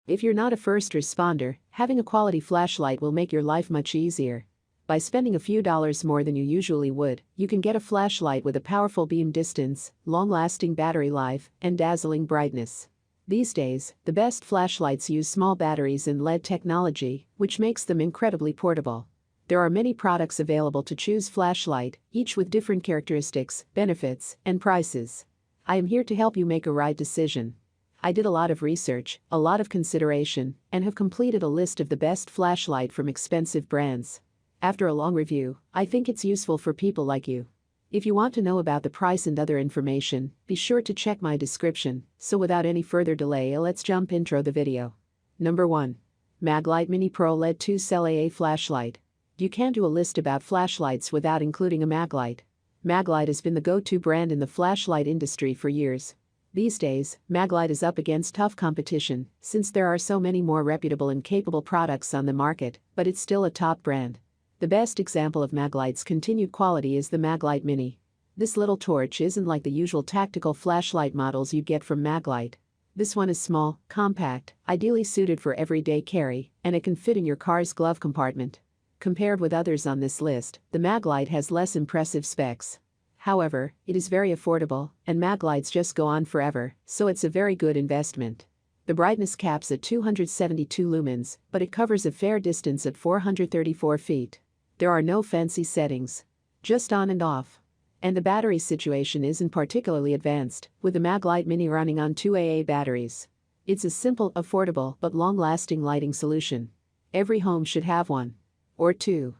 If you're not a first responder, having a quality flashlight will make your life much easier. By spending a few dollars more than you usually would, you can get a flashlight with a powerful beam distance, long-lasting battery life, and dazzling brightness. These days, the best flashlights use small batteries and LED technology, which makes them incredibly portable. There are many products available to choose flashlight, each with different characteristics, benefits, and prices. I am here to help you make a right decision. I did a lot of research, a lot of consideration, and have completed a list of the best flashlight from expensive brands. After a long review, I think it's useful for people like you. If you want to know about the price and other information, be sure to check my description. So without any further delay, let's jump intro the video. Number 1. Maglite Mini Pro LED 2-cell AA flashlight. You can't do a list about flashlights without including a Maglite. Maglite has been the go-to brand in the flashlight industry for years. These days, Maglite is up against tough competition since there are so many more reputable and capable products on the market, but it's still a top brand. The best example of Maglite's continued quality is the Maglite Mini. This little torch isn't like the usual tactical flashlight models you get from Maglite. This one is small, compact, ideally suited for everyday carry, and it can fit in your car's glove compartment. Compared with others on this list, the Maglite has less impressive specs. However, it is very affordable, and Maglites just go on forever, so it's a very good investment. The brightness caps at 272 lumens, but it covers a fair distance at 434 feet. There are no fancy settings. Just on and off. And the battery situation isn't particularly advanced, with the Maglite Mini running on 2 AA batteries. It's a simple, affordable, but long-lasting lighting solution. Every home should have one. Or two.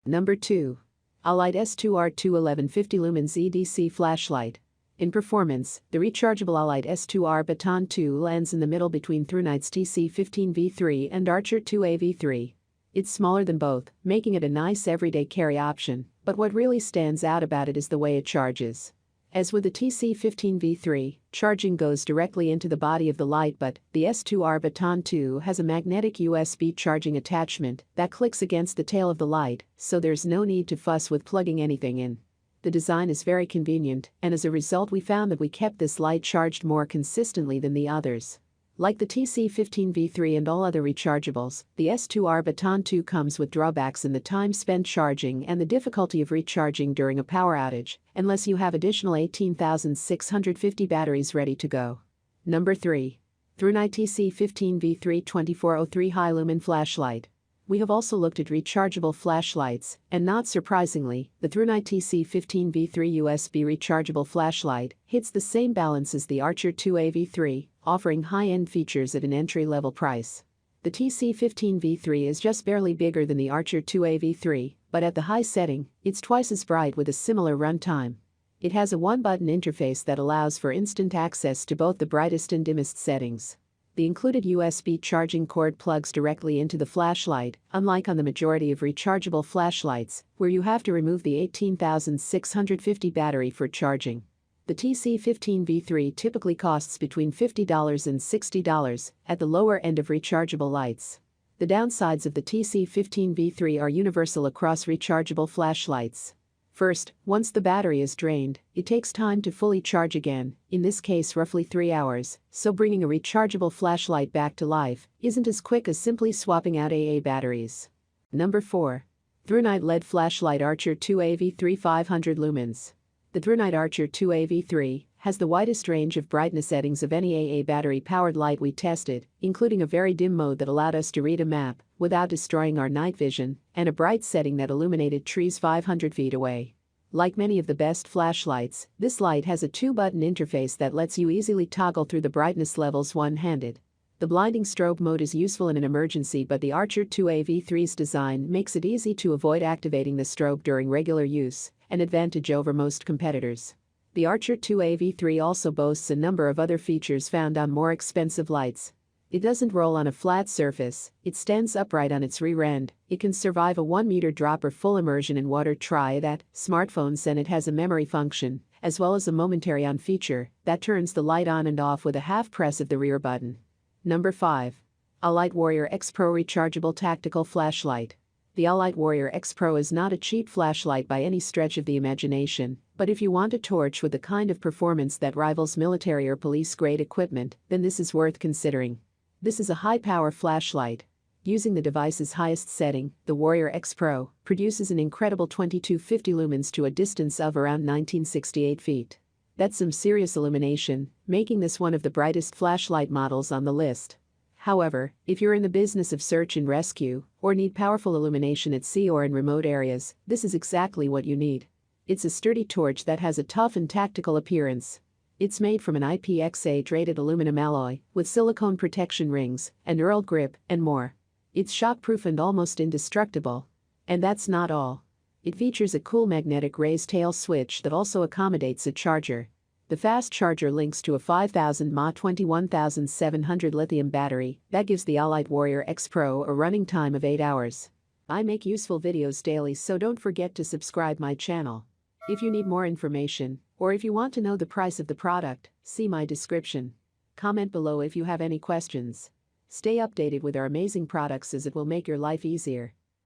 Number 2. Alite S2R 1150 lumens EDC flashlight. In performance, the rechargeable Alite S2R Baton 2 lands in the middle between Nite's TC15V3 and Archer 2AV3. It's smaller than both, making it a nice everyday carry option, but what really stands out about it is the way it charges. As with the TC15V3, charging goes directly into the body of the light, but the S2R Baton 2 has a magnetic USB charging attachment that clicks against the tail of the light, so there's no need to fuss with plugging anything in. The design is very convenient, and as a result we found that we kept this light charged more consistently than the others. Like the TC15V3 and all other rechargeables, the S2R Baton 2 comes with drawbacks in the time spent charging and the difficulty of recharging during a power outage, unless you have additional 18,650 batteries ready to go. Number 3. Nite TC15V3 2403 High Lumen Flashlight. We have also looked at rechargeable flashlights, and not surprisingly, the Nite TC15V3 USB rechargeable flashlight hits the same balance as the Archer 2AV3, offering high-end features at an entry-level price. The TC15V3 is just barely bigger than the Archer 2AV3, but at the high setting, it's twice as bright with a similar runtime. It has a one-button interface that allows for instant access to both the brightest and dimmest settings. The included USB charging cord plugs directly into the flashlight, unlike on the majority of rechargeable flashlights, where you have to remove the 18,650 battery for charging. The TC15V3 typically costs between $50 and $60 at the lower end of rechargeable lights. The downsides of the TC15V3 are universal across rechargeable flashlights. First, once the battery is drained, it takes time to fully charge again, in this case roughly 3 hours, so bringing a rechargeable flashlight back to life isn't as quick as simply swapping out AA batteries. Number 4. Nite LED Flashlight Archer 2AV3 500 lumens. The Nite Archer 2AV3 has the widest range of brightness settings of any AA battery-powered light we tested, including a very dim mode that allowed us to read a map without destroying our night vision, and a bright setting that illuminated trees 500 feet away. Like many of the best flashlights, this light has a two-button interface that lets you easily toggle through the brightness levels one-handed. The blinding strobe mode is useful in an emergency, but the Archer 2AV3's design makes it easy to avoid activating the strobe during regular use, an advantage over most competitors. The Archer 2AV3 also boasts a number of other features found on more expensive lights. It doesn't roll on a flat surface, it stands upright on its rear end, it can survive a 1-meter drop or full immersion in water. Try that, smartphones, and it has a memory function, as well as a momentary on feature that turns the light on and off with a half press of the rear button. Number 5. Alite Warrior X Pro Rechargeable Tactical Flashlight. The Alite Warrior X Pro is not a cheap flashlight by any stretch of the imagination, but if you want a torch with the kind of performance that rivals military or police-grade equipment, then this is worth considering. This is a high-power flashlight. Using the device's highest setting, the Warrior X Pro produces an incredible 2250 lumens to a distance of around 1968 feet. That's some serious illumination, making this one of the brightest flashlight models on the list. However, if you're in the business of search and rescue, or need powerful illumination at sea or in remote areas, this is exactly what you need. It's a sturdy torch that has a tough and tactical appearance. It's made from an IPX8-rated aluminum alloy, with silicone protection rings, a knurled grip, and more. It's shockproof and almost indestructible. And that's not all. It features a cool magnetic raised tail switch that also accommodates a charger. The fast charger links to a 5000 mAh 21700 lithium battery that gives the Alite Warrior X Pro a running time of 8 hours. I make useful videos daily, so don't forget to subscribe my channel. If you need more information, or if you want to know the price of the product, see my description. Comment below if you have any questions. Stay updated with our amazing products, as it will make your life easier.